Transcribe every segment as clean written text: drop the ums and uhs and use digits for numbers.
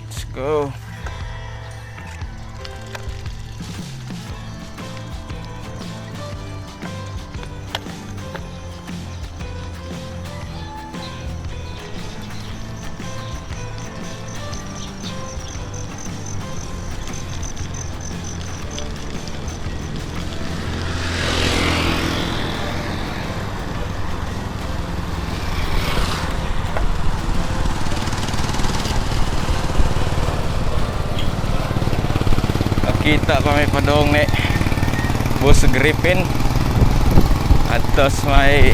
Let's go. Kita kami padong ni bus Griffin atas may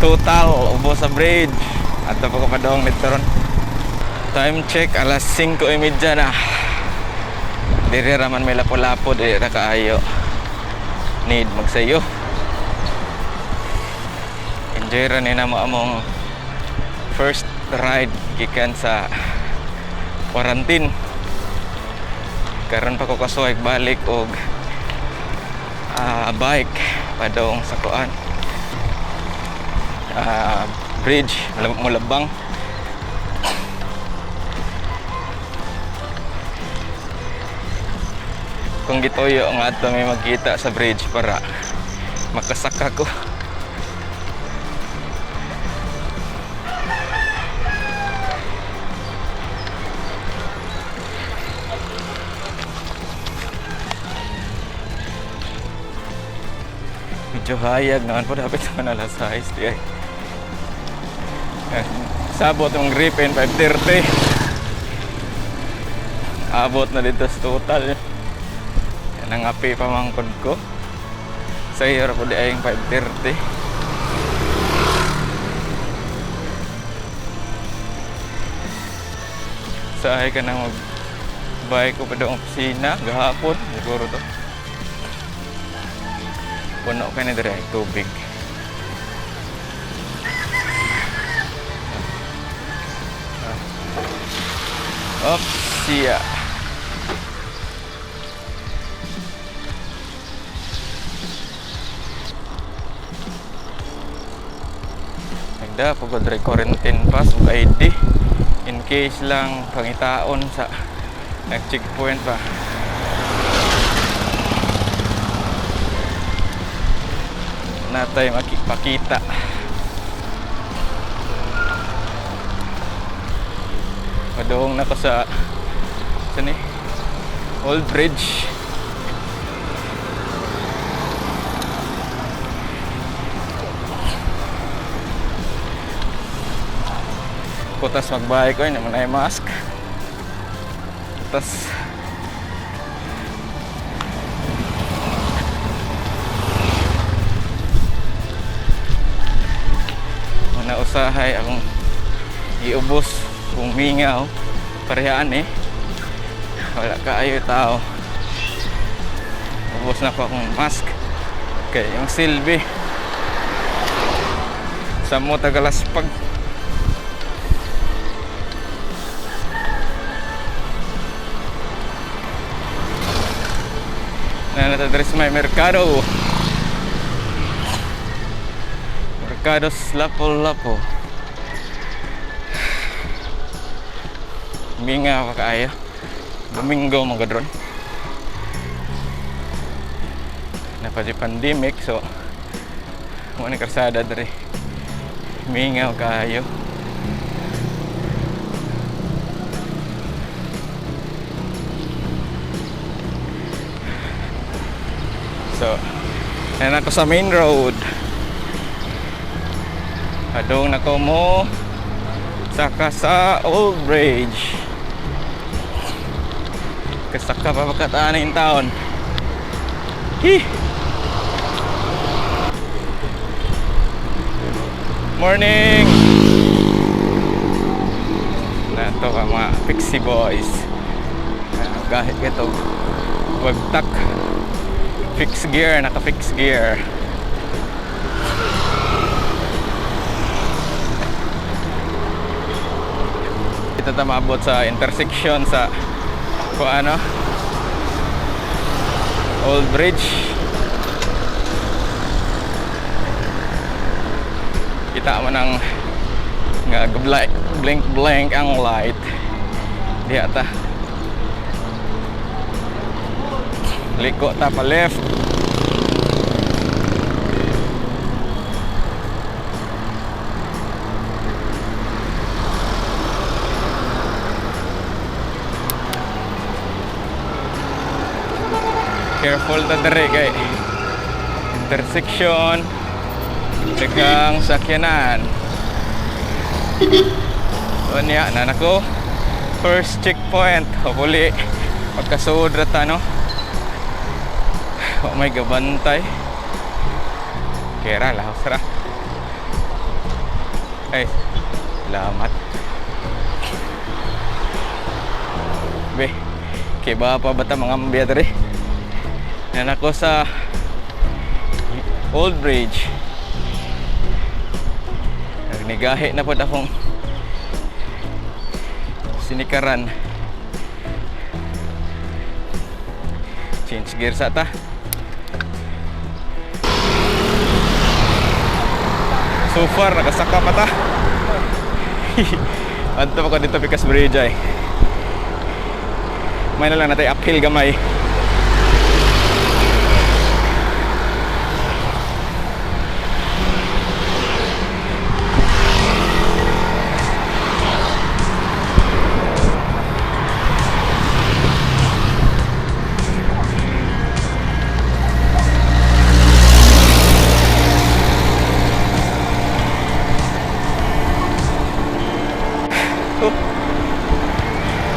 total ubos sa bridge ato pa padong nito ron. Time check alas 5:30 na. Diri raman may lapo-lapo diri ra kaayo. Need magsayo. Enjoy ra ni na mo among first ride gikan sa quarantine. Karon pa ko kasuway balik og bike padong sa kuan bridge Mulabang. Kung gitoyo nga ato may magkita sa bridge para makasaka ko. Medyo hayag naman po, dapat naman alas 6 di ay. Sabot yung Griffin 5:30. Abot na dito sa total. Yan ang api pamangkod ko. Sa iyo po di ay yung 5:30. Sahay ka nang mag-bike ko pa doon opisina gahapon siguro to. Puno ka na dire tubig. Oops, siya. Nagda pagod re quarantine pass ug ID in case lang pangitaon sa nag-checkpoint pa. Natay makipakita. Padong na ko sa ni Old Bridge. Putas magbahay ko yun, naman ay mask. Putas usahay akong iubos kung mingaw parehaan wala kaayo tao. Ubos na ko akong mask kay yung silbi sa mo Tagalaspag. Na natadres may merkado Lapu-Lapu. Minga pa kaayo. Domingo magadron. Napadi pandemic so mo ni karsada diri. Minga kaayo. So, yan ako sa main road. Padong na ko mo saka sa Old Bridge. Kasaka pa pagkataan ng taon. Morning! Nato ka mga Pixie Boys. Kahit ito wagtak. Fix gear, naka-fix gear. dito tayo maabot sa intersection sa kung ano, Old Bridge. Kita mo nang nga blink blank ang light di ata. Liko ta pa left. Careful ta dere kay intersection tegang sakyanan. So niya na nako first checkpoint. Hopefully magkasuod ra ta no. Oh my god, bantay. Kera lahos ra. Ay, salamat. Be, kay ba pa bata mga mbiya dere? Yan ako sa Old Bridge. Nagnigahi na po akong sinikaran. Change gear sa ta. So far, nakasaka pa ta. Adto pa ko dito Picas Bridge ay. May na lang natin uphill gamay.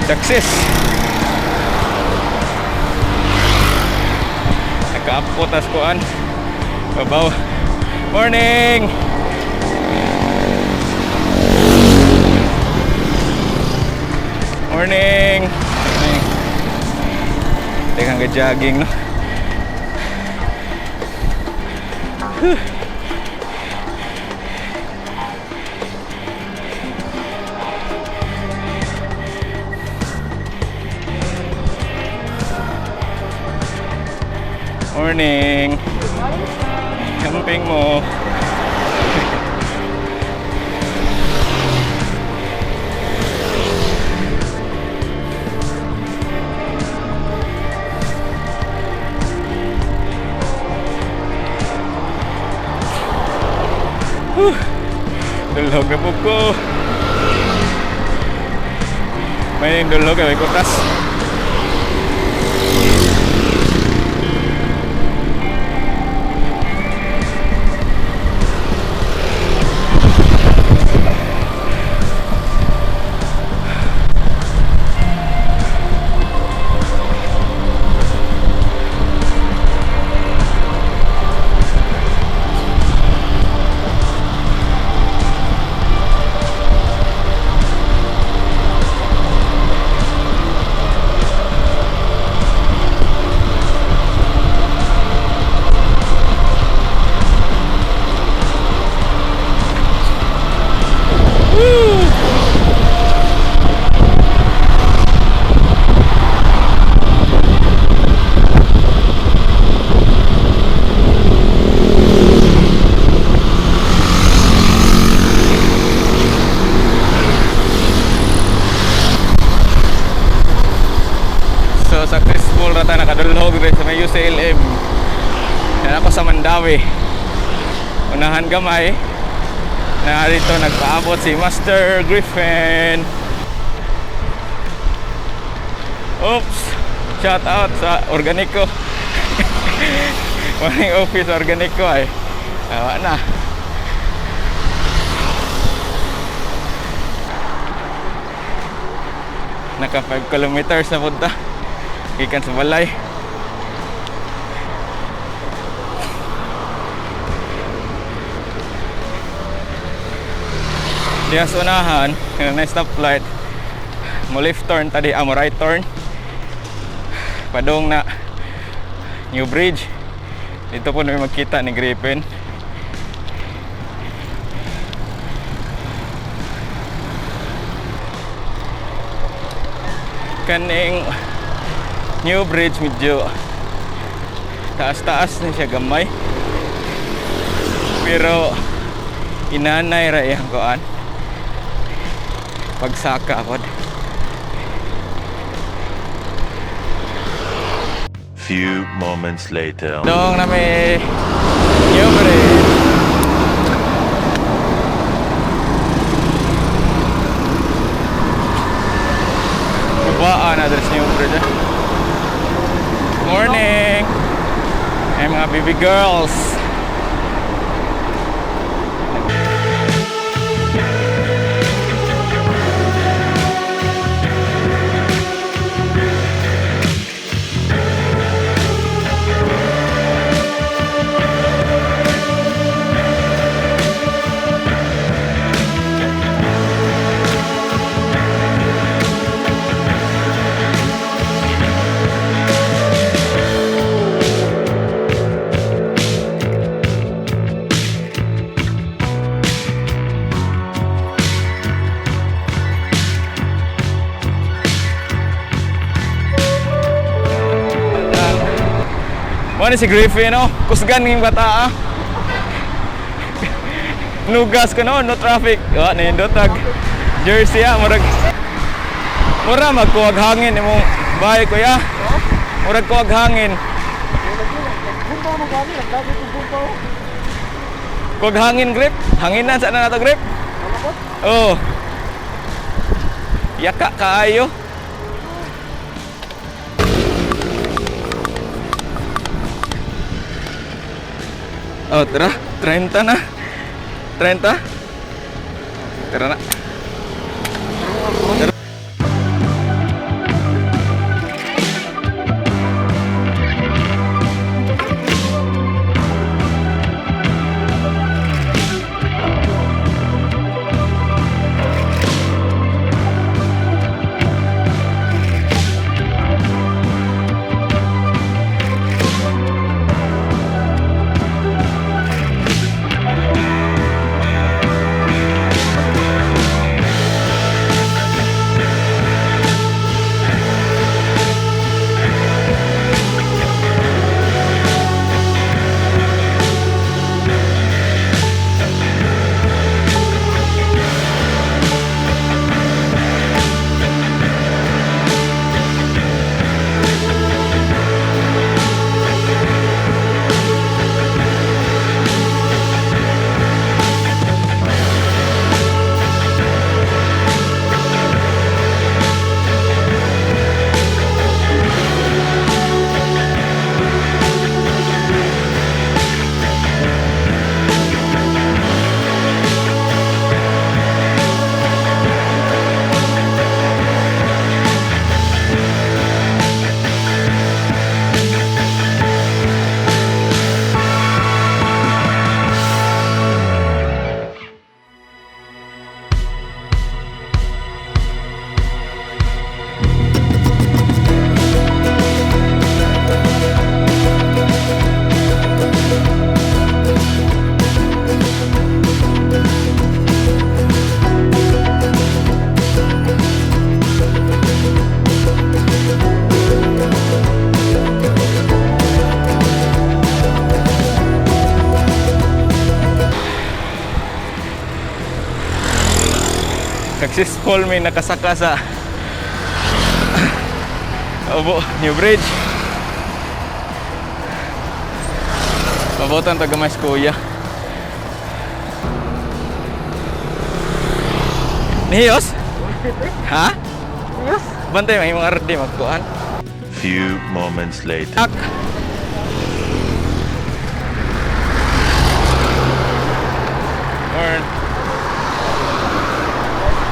Success! Nagkaapotas koan. Babaw. Morning! Morning! Teka nga jogging no. Morning. Camping mo. Dulhog na po ko. May dulhog ay kutas. Successful rata nakadulhog rin sa may UCLM. Yan ako sa Mandawi. Unahan gamay na rito nagpaabot si Master Griffin. Oops! Shout out sa Organico. Morning office Organico ay. Awa na. Naka 5 kilometers na punta. Ikan sa balay. Diyan sa unahan, na stoplight. Mo left turn tadi, mo right turn. Padong na New Bridge. Dito po na magkita ni Griffin. kaning new bridge medyo taas-taas na siya gamay, pero inanay ra iyang kuan pagsaka pod. Few moments later. Dong na may new bridge. Bubaan address new bridge. Morning. Ay mga baby girls. Ano si Griffin, no? Kusgan ng bata, ah. Nugas ko, no? No traffic. Oh, nindot tag jersey, ah. Mura magkuwag hangin imong bahay, kuya. Murag kuwag hangin. Kuwag hangin, grip. Hanginan sa na nato, grip. Oh. Yaka kaayo. Oh, tara, 30 na. 30. Tara na. Tara. Successful may nakasaka sa Obo, New Bridge. Pabotan taga mais kuya. Nihiyos? Ha? Nihiyos? Bantay may mga ardi magkuhan. Few moments later. Ak.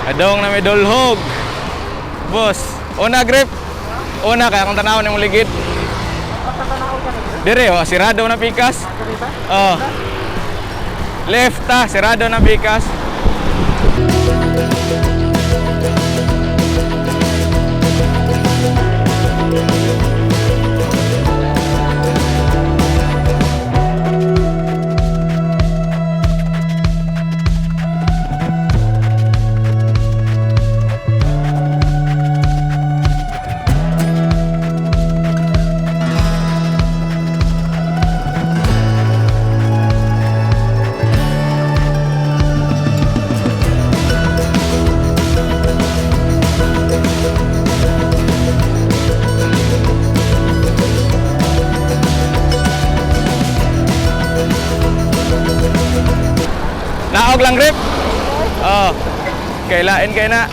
Adong na may dolhog. Boss, una grip. Una kaya kung tanaw ng ligid. Dire oh, sirado na pikas. Oh. Left ta, sirado na pikas. Oh. Kailain kay na.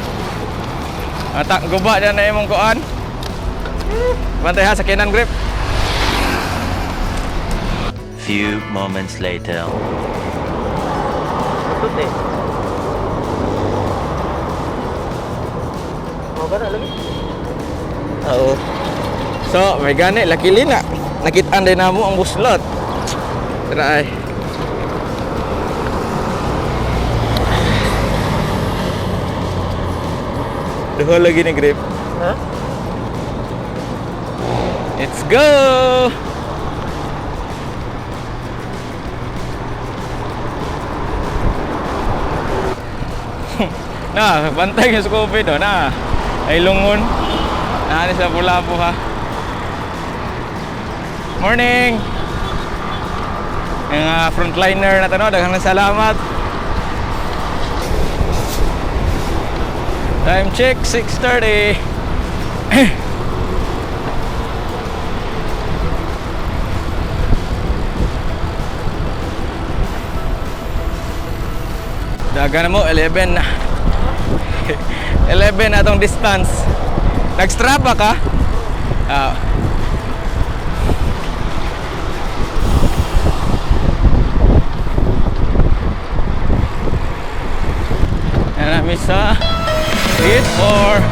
Tak guba dyan na imong kuan. Bantay ha, sakinan grip. Few moments later. Tutut eh. Mau ka na lagi? Oo. So, may gani, lakili na. Nakitaan din na mo ang buslot. Tara ay. Duho lagi ni grip. Ha? Let's go! Nah, bantay yung Scoopy do na. Ay lungon. Naanis sa pula-po ha. Morning! Yung frontliner na tanong, daghang salamat. Time check, 6:30. Daga na mo, 11 na. 11 na tong distance. Nag-strap ka? Yan namin sa Gate 4.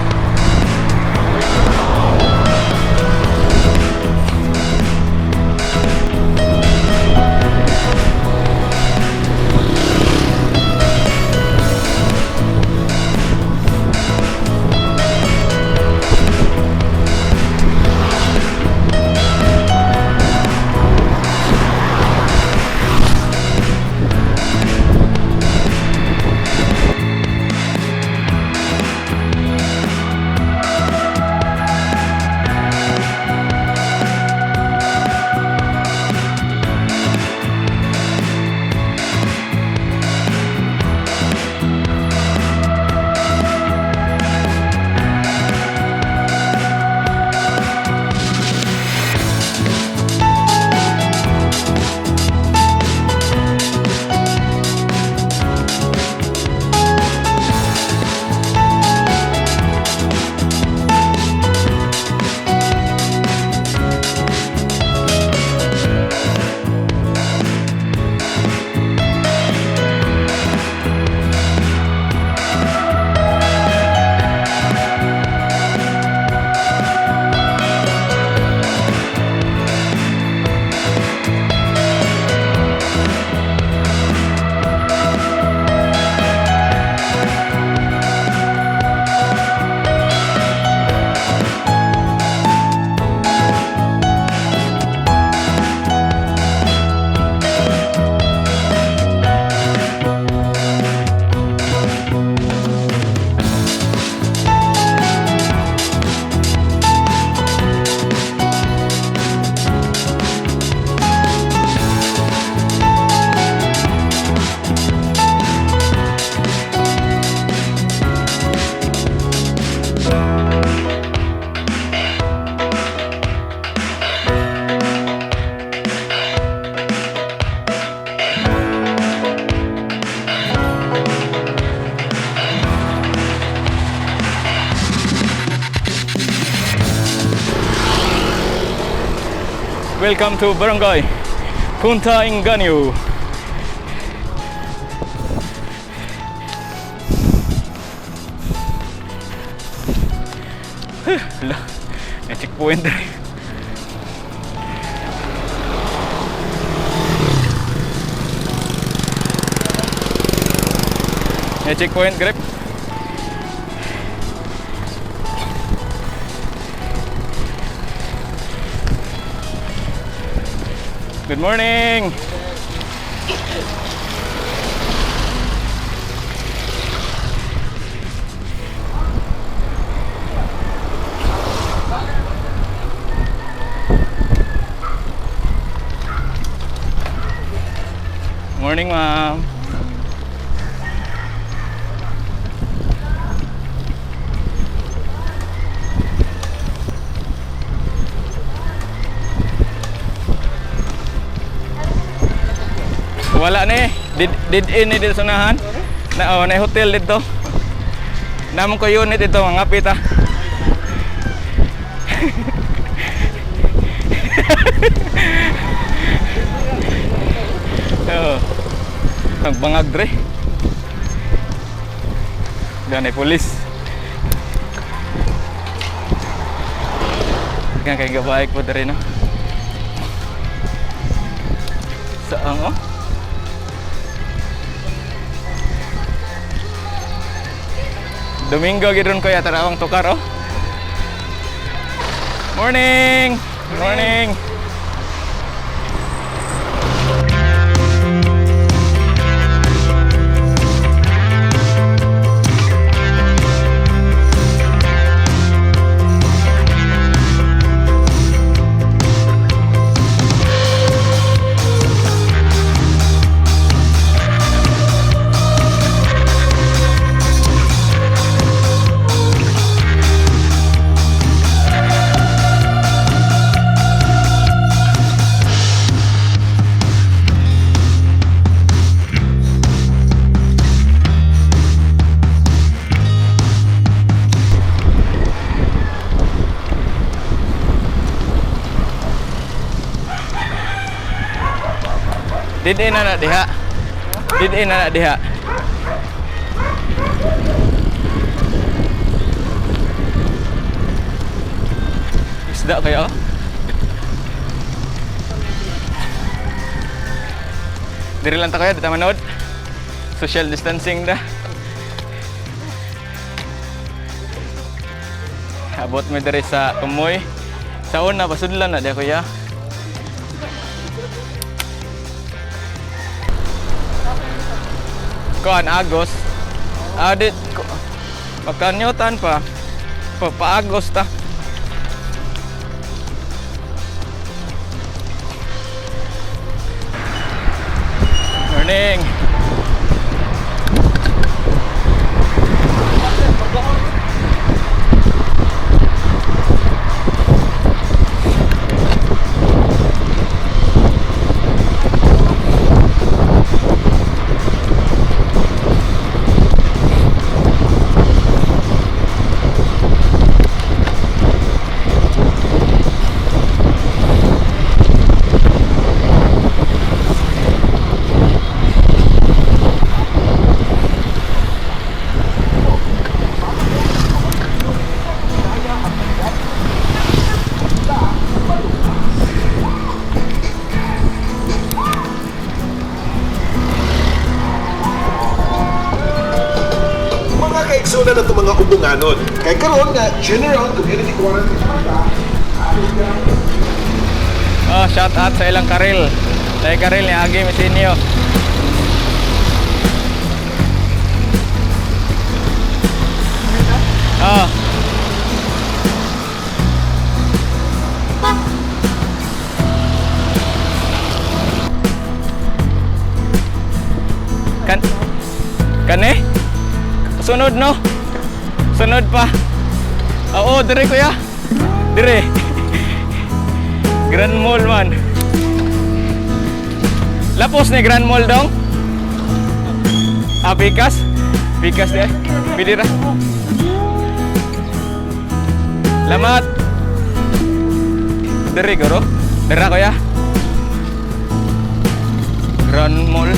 Welcome to Barangay Punta Inganyo. Hala, may checkpoint rin. May checkpoint grip. Good morning. Morning, ma'am. Wala ni, did in ni dito sa unahan. Na hotel dito. Naman ko unit ito, mga pita. Oh. Nagbangag dre. Dan ay pulis. Kan kay gabaik po dre no. Saan oh? Domingo gidron ko ya tarawang tukar oh. Morning. Morning. Didin na diha. Didin na diha. Isda kayo? Diri lang ta kayo, dito manood. Social distancing dah. Abot mo diri sa Tumoy. Sa una, pasudlan na diha kuya. Kuan Agos. Adit ko. Magkanyutan pa. Pa-Agos ta. Morning. Kaigsunan na itong mga ubunganon. Kay karon nga, General Community Quarantine Ata. Oh, shout out sa ilang Karil. Sa Karil ni Agi Mesinio. Oh. Kan sunod no? Sunod pa. Oo, dire kuya. Dire. Grand Mall man. Lapos ni Grand Mall dong. Ah, Bikas. Bikas dia. Pilih ra. Lamat. Dire goro. Dira kuya. Grand Mall.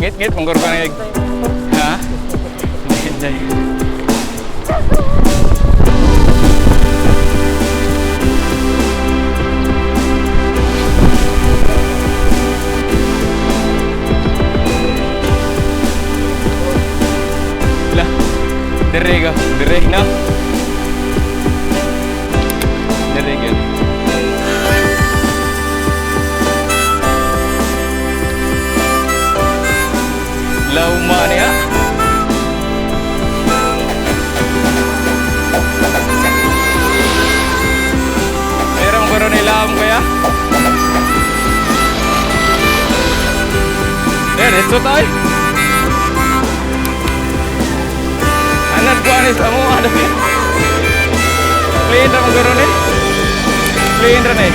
Ngit-ngit menggur ko na ha? Hinday. Lah, dere ka, dere na. Dere ka. Lauma niya. Meron ko rin ilam kaya. Dito tayo. Anak ko anis kamu ada ya. Plain ra magaro ni. Plain ra ni.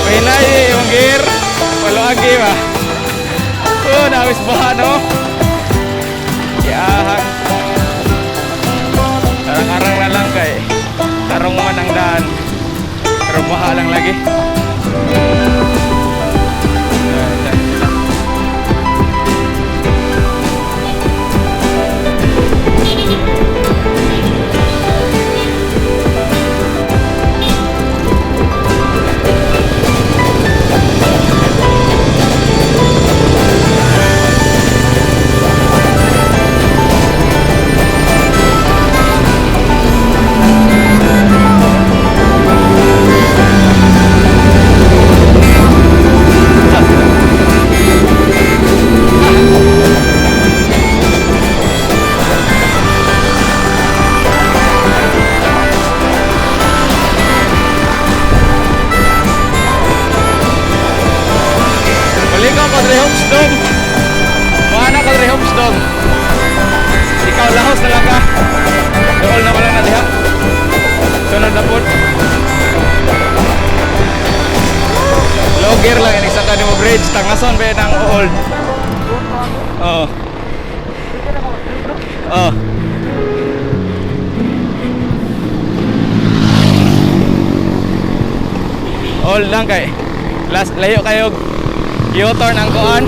Pinay yung gear. Walo lagi ba? Oh, nawis baha no. Yahan. Arang-arang na lang kay. Tarong man ang daan. Pero baha lang lagi. Ikaw lahos na lang ka. Dool na wala na diha. Sunod na po. Low gear lang yan. Isa ka mo bridge. Tangason ba ng old. Oo. Oo. Old lang kay. Layo kayo. U-turn ang kuan.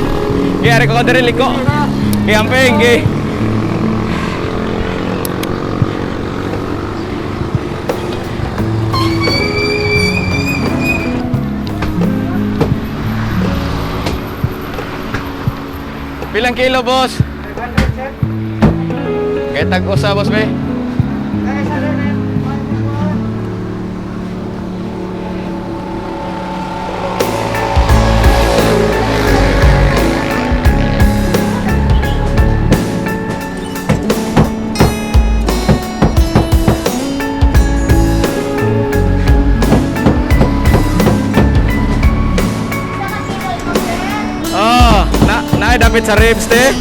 Kaya ko dari liko. Iamping gi. Pilang kilo, boss? 500. Kaya tag-usa, boss, be? Dapat sa ribs, te.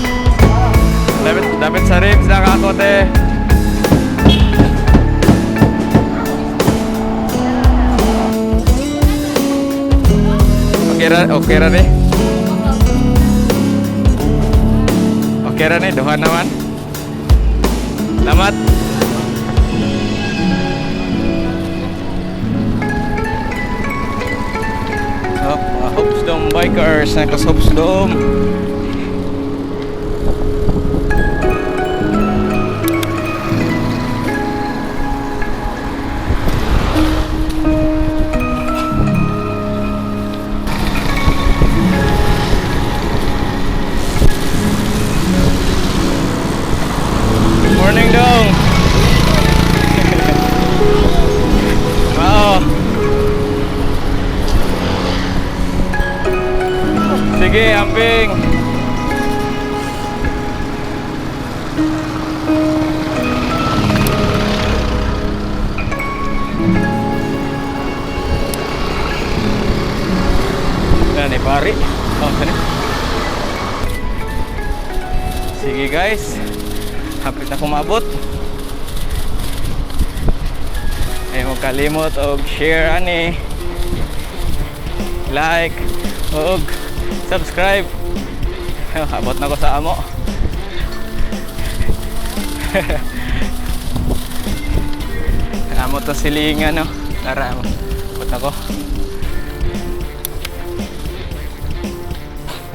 Dapat sa ribs na kako, te. Okay ra ni. Okay ra ni, duha naman. Salamat. Hopsdom bikers, nakas Hopsdom. Morning dong. Wow. Sige, amping. Yan, pari. Oh, sana. Sige guys. Hapit na kumabot. Ay mo kalimot og share ani, like og subscribe. Abot na ko sa amo. Amo to silingan, no? Tara mo. Punta ko.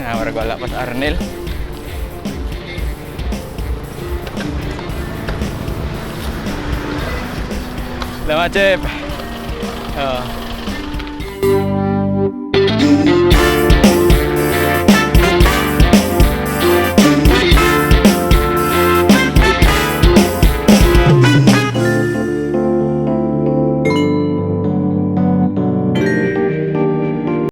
Warga wala pa sa Arnel. Salamat, Chef. Oh.